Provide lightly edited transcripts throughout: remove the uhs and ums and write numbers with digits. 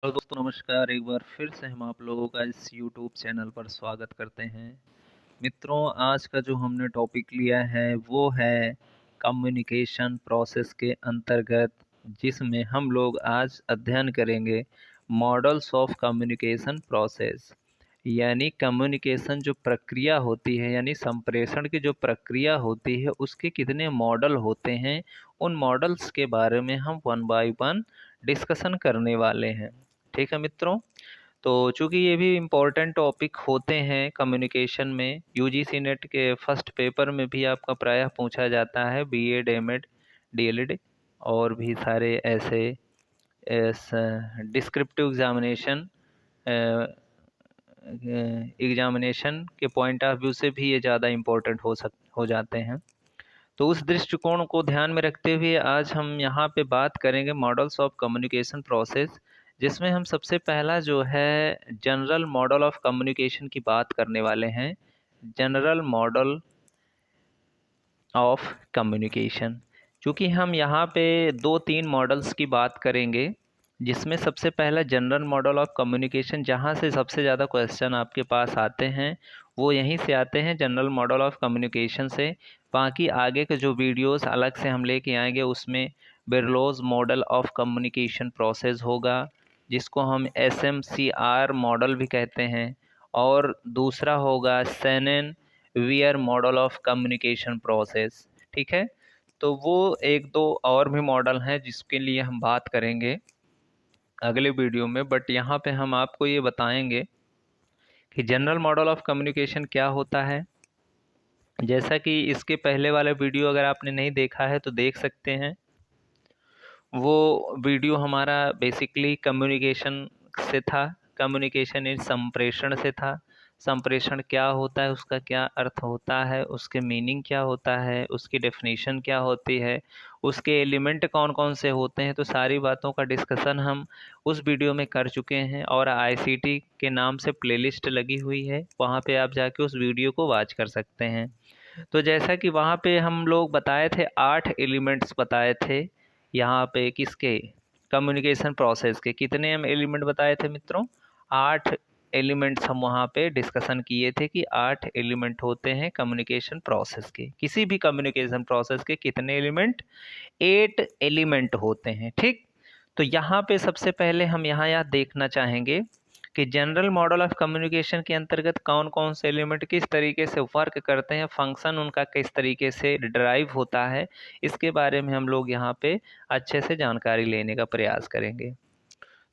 Hello दोस्तों, नमस्कार। एक बार फिर से हम आप लोगों का इस यूट्यूब चैनल पर स्वागत करते हैं। मित्रों, आज का जो हमने टॉपिक लिया है वो है कम्युनिकेशन प्रोसेस के अंतर्गत, जिसमें हम लोग आज अध्ययन करेंगे मॉडल्स ऑफ कम्युनिकेशन प्रोसेस। यानी कम्युनिकेशन जो प्रक्रिया होती है, यानी संप्रेषण की जो प्रक्रिया होती है, उसके कितने मॉडल होते हैं। उन मॉडल्स के बारे में हम वन बाय वन डिस्कशन करने वाले हैं। ठीक है मित्रों। तो चूंकि ये भी इम्पोर्टेंट टॉपिक होते हैं कम्युनिकेशन में, यूजीसी नेट के फर्स्ट पेपर में भी आपका प्रायः पूछा जाता है, बीएड एमएड डीएलएड और भी सारे ऐसे डिस्क्रिप्टिव एग्जामिनेशन के पॉइंट ऑफ व्यू से भी ये ज़्यादा इम्पोर्टेंट हो जाते हैं। तो उस दृष्टिकोण को ध्यान में रखते हुए आज हम यहाँ पे बात करेंगे मॉडल्स ऑफ कम्युनिकेशन प्रोसेस, जिसमें हम सबसे पहला जो है जनरल मॉडल ऑफ कम्युनिकेशन की बात करने वाले हैं। General model of communication. चूँकि हम यहाँ पे दो तीन मॉडल्स की बात करेंगे, जिसमें सबसे पहला जनरल मॉडल ऑफ कम्युनिकेशन, जहाँ से सबसे ज़्यादा क्वेश्चन आपके पास आते हैं वो यहीं से आते हैं, जनरल मॉडल ऑफ कम्युनिकेशन से। बाकी आगे के जो वीडियोस अलग से हम लेके आएंगे उसमें बेरलोज मॉडल ऑफ कम्युनिकेशन प्रोसेस होगा, जिसको हम SMCR मॉडल भी कहते हैं, और दूसरा होगा Shannon Weaver model of communication process. ठीक है। तो वो एक दो और भी मॉडल हैं जिसके लिए हम बात करेंगे अगले वीडियो में, बट यहाँ पे हम आपको ये बताएंगे कि जनरल मॉडल ऑफ कम्युनिकेशन क्या होता है। जैसा कि इसके पहले वाला वीडियो अगर आपने नहीं देखा है तो देख सकते हैं। वो वीडियो हमारा बेसिकली कम्युनिकेशन से था, कम्युनिकेशन इन संप्रेषण से था। संप्रेषण क्या होता है, उसका क्या अर्थ होता है, उसके मीनिंग क्या होता है, उसकी डेफिनेशन क्या होती है, उसके एलिमेंट कौन कौन से होते हैं, तो सारी बातों का डिस्कशन हम उस वीडियो में कर चुके हैं। और ICT के नाम से प्लेलिस्ट लगी हुई है, वहाँ पे आप जाके उस वीडियो को वॉच कर सकते हैं। तो जैसा कि वहाँ पे हम लोग बताए थे, 8 एलिमेंट्स बताए थे। यहाँ पे किसके, कम्युनिकेशन प्रोसेस के कितने हम एलिमेंट बताए थे मित्रों? 8 एलिमेंट्स हम वहाँ पे डिस्कशन किए थे कि 8 एलिमेंट होते हैं कम्युनिकेशन प्रोसेस के। किसी भी कम्युनिकेशन प्रोसेस के कितने एलिमेंट? 8 एलिमेंट होते हैं। ठीक। तो यहाँ पे सबसे पहले हम यहाँ देखना चाहेंगे कि जनरल मॉडल ऑफ कम्युनिकेशन के अंतर्गत कौन कौन से एलिमेंट किस तरीके से वर्क करते हैं, फंक्शन उनका किस तरीके से ड्राइव होता है, इसके बारे में हम लोग यहाँ पे अच्छे से जानकारी लेने का प्रयास करेंगे।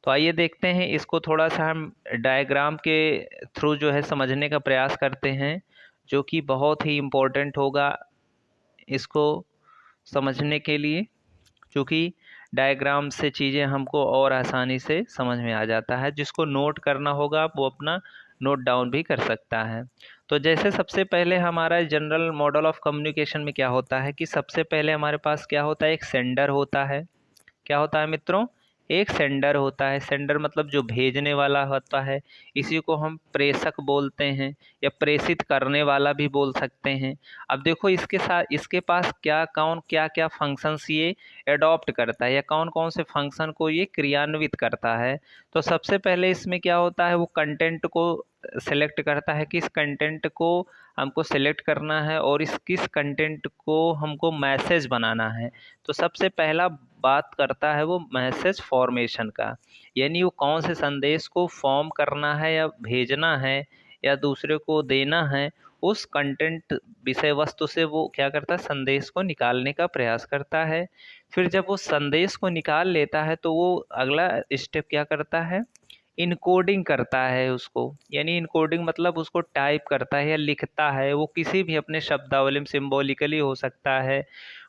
तो आइए देखते हैं, इसको थोड़ा सा हम डायग्राम के थ्रू जो है समझने का प्रयास करते हैं, जो कि बहुत ही इम्पोर्टेंट होगा इसको समझने के लिए, क्योंकि डायग्राम से चीज़ें हमको और आसानी से समझ में आ जाता है। जिसको नोट करना होगा वो अपना नोट डाउन भी कर सकता है। तो जैसे सबसे पहले हमारा जनरल मॉडल ऑफ कम्युनिकेशन में क्या होता है कि सबसे पहले हमारे पास क्या होता है, एक सेंडर होता है। क्या होता है मित्रों? एक सेंडर होता है। सेंडर मतलब जो भेजने वाला होता है, इसी को हम प्रेषक बोलते हैं या प्रेषित करने वाला भी बोल सकते हैं। अब देखो इसके साथ इसके पास क्या क्या फंक्शंस ये एडॉप्ट करता है या कौन कौन से फंक्शन को ये क्रियान्वित करता है। तो सबसे पहले इसमें क्या होता है, वो कंटेंट को सेलेक्ट करता है, किस कंटेंट को हमको सेलेक्ट करना है और इस किस कंटेंट को हमको मैसेज बनाना है। तो सबसे पहला बात करता है वो मैसेज फॉर्मेशन का, यानी वो कौन से संदेश को फॉर्म करना है या भेजना है या दूसरे को देना है, उस कंटेंट विषय वस्तु से वो क्या करता है, संदेश को निकालने का प्रयास करता है। फिर जब वो संदेश को निकाल लेता है तो वो अगला स्टेप क्या करता है, इनकोडिंग करता है उसको। यानी इनकोडिंग मतलब उसको टाइप करता है या लिखता है, वो किसी भी अपने शब्दावली में सिम्बॉलिकली हो सकता है,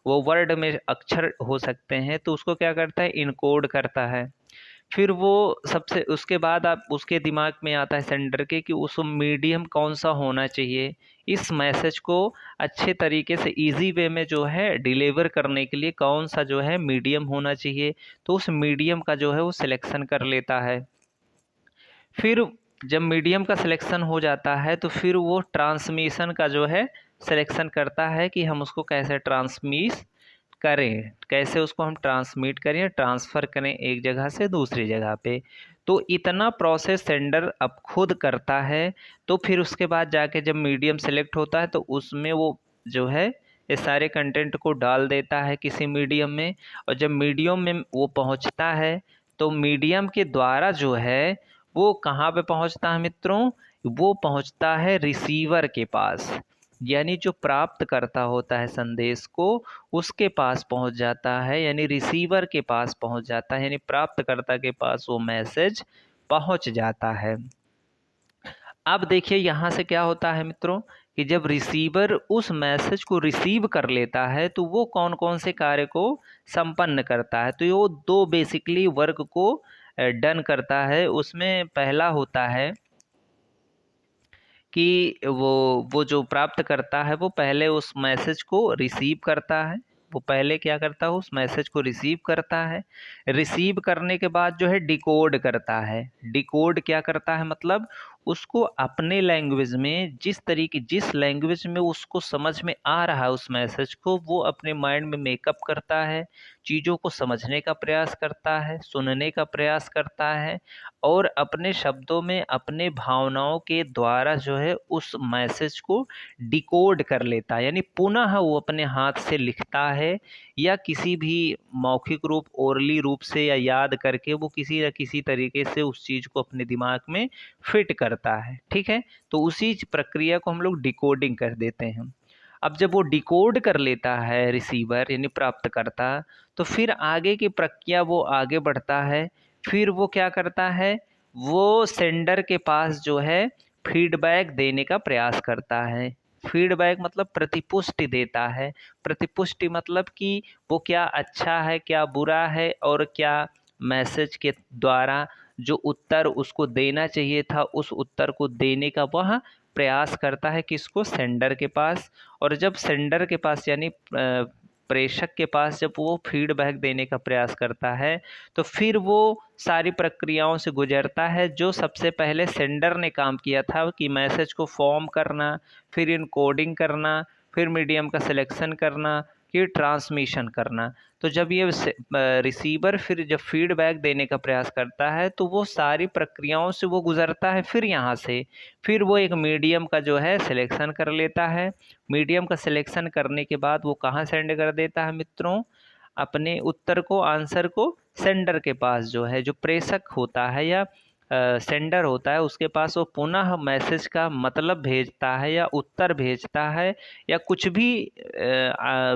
वो वर्ड में अक्षर हो सकते हैं, तो उसको क्या करता है, इनकोड करता है। फिर वो सबसे उसके बाद आप उसके दिमाग में आता है सेंडर के कि उस मीडियम कौन सा होना चाहिए, इस मैसेज को अच्छे तरीके से इजी वे में जो है डिलीवर करने के लिए कौन सा जो है मीडियम होना चाहिए। तो उस मीडियम का जो है वो सिलेक्शन कर लेता है। फिर जब मीडियम का सिलेक्शन हो जाता है तो फिर वो ट्रांसमिशन का जो है सिलेक्शन करता है कि हम उसको कैसे ट्रांसमिट करें, कैसे उसको हम ट्रांसमिट करें या ट्रांसफ़र करें एक जगह से दूसरी जगह पे। तो इतना प्रोसेस सेंडर अब खुद करता है। तो फिर उसके बाद जाके जब मीडियम सेलेक्ट होता है तो उसमें वो जो है ये सारे कंटेंट को डाल देता है किसी मीडियम में, और जब मीडियम में वो पहुंचता है तो मीडियम के द्वारा जो है वो कहाँ पे पहुंचता है मित्रों, वो पहुंचता है रिसीवर के पास, यानी जो प्राप्त करता होता है संदेश को उसके पास पहुंच जाता है, यानी रिसीवर के पास पहुंच जाता है, यानी प्राप्तकर्ता के पास वो मैसेज पहुंच जाता है। अब देखिए यहाँ से क्या होता है मित्रों कि जब रिसीवर उस मैसेज को रिसीव कर लेता है तो वो कौन कौन से कार्य को संपन्न करता है, तो ये वो दो बेसिकली वर्क को डन करता है। उसमें पहला होता है कि वो जो प्राप्त करता है वो पहले उस मैसेज को रिसीव करता है। वो पहले क्या करता है, उस मैसेज को रिसीव करता है। रिसीव करने के बाद जो है डिकोड करता है। डिकोड क्या करता है, मतलब उसको अपने लैंग्वेज में जिस लैंग्वेज में उसको समझ में आ रहा है उस मैसेज को, वो अपने माइंड में मेकअप करता है, चीज़ों को समझने का प्रयास करता है, सुनने का प्रयास करता है, और अपने शब्दों में अपने भावनाओं के द्वारा जो है उस मैसेज को डिकोड कर लेता है, यानी पुनः वो अपने हाथ से लिखता है या किसी भी मौखिक रूप ओरली रूप से या याद करके वो किसी न किसी तरीके से उस चीज़ को अपने दिमाग में फिट करता है। ठीक है, तो उसी प्रक्रिया को हम लोग डिकोडिंग कर देते हैं। अब जब वो डिकोड कर लेता है रिसीवर यानी प्राप्तकर्ता, तो फिर आगे की प्रक्रिया वो आगे बढ़ता है। फिर वो क्या करता है, वो सेंडर के पास जो है फीडबैक देने का प्रयास करता है। फीडबैक मतलब प्रतिपुष्टि देता है। प्रतिपुष्टि मतलब कि वो क्या अच्छा है, क्या बुरा है, और क्या मैसेज के द्वारा जो उत्तर उसको देना चाहिए था उस उत्तर को देने का वह प्रयास करता है, किसको, सेंडर के पास। और जब सेंडर के पास यानी प्रेषक के पास जब वो फीडबैक देने का प्रयास करता है तो फिर वो सारी प्रक्रियाओं से गुजरता है जो सबसे पहले सेंडर ने काम किया था, कि मैसेज को फॉर्म करना, फिर इनकोडिंग करना, फिर मीडियम का सिलेक्शन करना, फिर ट्रांसमिशन करना। तो जब ये रिसीवर फिर जब फीडबैक देने का प्रयास करता है तो वो सारी प्रक्रियाओं से वो गुजरता है। फिर यहाँ से फिर वो एक मीडियम का जो है सिलेक्शन कर लेता है। मीडियम का सिलेक्शन करने के बाद वो कहाँ सेंड कर देता है मित्रों, अपने उत्तर को, आंसर को सेंडर के पास जो है, जो प्रेषक होता है या सेंडर होता है उसके पास वो पुनः मैसेज का मतलब भेजता है या उत्तर भेजता है, या कुछ भी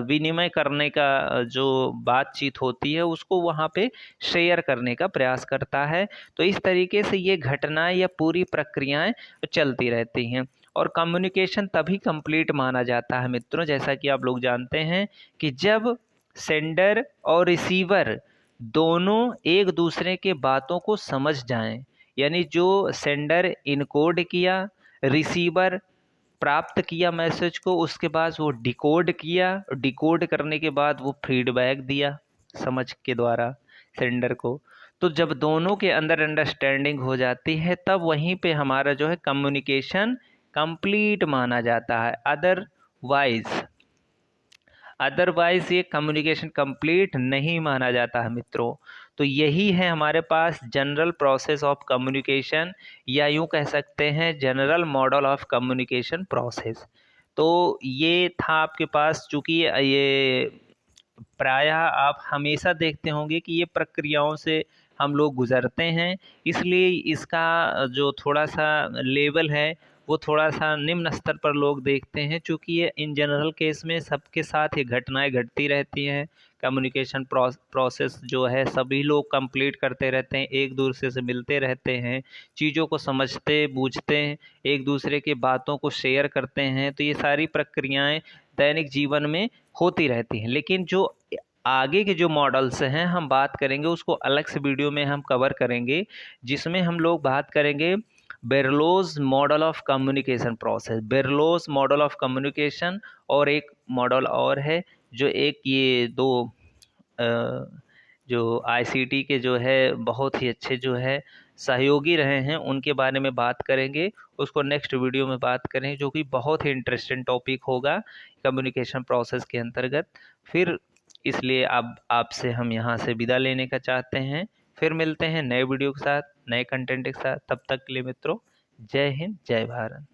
विनिमय करने का जो बातचीत होती है उसको वहाँ पे शेयर करने का प्रयास करता है। तो इस तरीके से ये घटनाएं या पूरी प्रक्रियाएं चलती रहती हैं। और कम्युनिकेशन तभी कंप्लीट माना जाता है मित्रों, जैसा कि आप लोग जानते हैं कि जब सेंडर और रिसीवर दोनों एक दूसरे के बातों को समझ जाएं, यानी जो सेंडर इनकोड किया, रिसीवर प्राप्त किया मैसेज को, उसके बाद वो डिकोड किया, डिकोड करने के बाद वो फीडबैक दिया समझ के द्वारा सेंडर को। तो जब दोनों के अंदर अंडरस्टैंडिंग हो जाती है तब वहीं पे हमारा जो है कम्युनिकेशन कंप्लीट माना जाता है। अदरवाइज ये कम्युनिकेशन कंप्लीट नहीं माना जाता है मित्रों। तो यही है हमारे पास जनरल प्रोसेस ऑफ कम्युनिकेशन, या यूं कह सकते हैं general model of communication process. तो ये था आपके पास, चूँकि ये प्रायः आप हमेशा देखते होंगे कि ये प्रक्रियाओं से हम लोग गुजरते हैं, इसलिए इसका जो थोड़ा सा लेवल है वो थोड़ा सा निम्न स्तर पर लोग देखते हैं, चूँकि ये इन जनरल केस में सबके साथ ये घटनाएं घटती रहती हैं। कम्युनिकेशन प्रोसेस जो है सभी लोग कंप्लीट करते रहते हैं, एक दूसरे से मिलते रहते हैं, चीज़ों को समझते बूझते हैं, एक दूसरे की बातों को शेयर करते हैं। तो ये सारी प्रक्रियाएं दैनिक जीवन में होती रहती हैं। लेकिन जो आगे के जो मॉडल्स हैं हम बात करेंगे, उसको अलग से वीडियो में हम कवर करेंगे, जिसमें हम लोग बात करेंगे Berlo's model of communication process, Berlo's model of communication. और एक मॉडल और है जो एक ये दो जो आईसीटी के जो है बहुत ही अच्छे जो है सहयोगी रहे हैं उनके बारे में बात करेंगे। उसको नेक्स्ट वीडियो में बात करें, जो कि बहुत ही इंटरेस्टिंग टॉपिक होगा कम्युनिकेशन प्रोसेस के अंतर्गत। फिर इसलिए अब आपसे हम यहाँ से विदा लेने का चाहते हैं। फिर मिलते हैं नए वीडियो के साथ, नए कंटेंट के साथ। तब तक के लिए मित्रों, जय हिंद, जय भारत।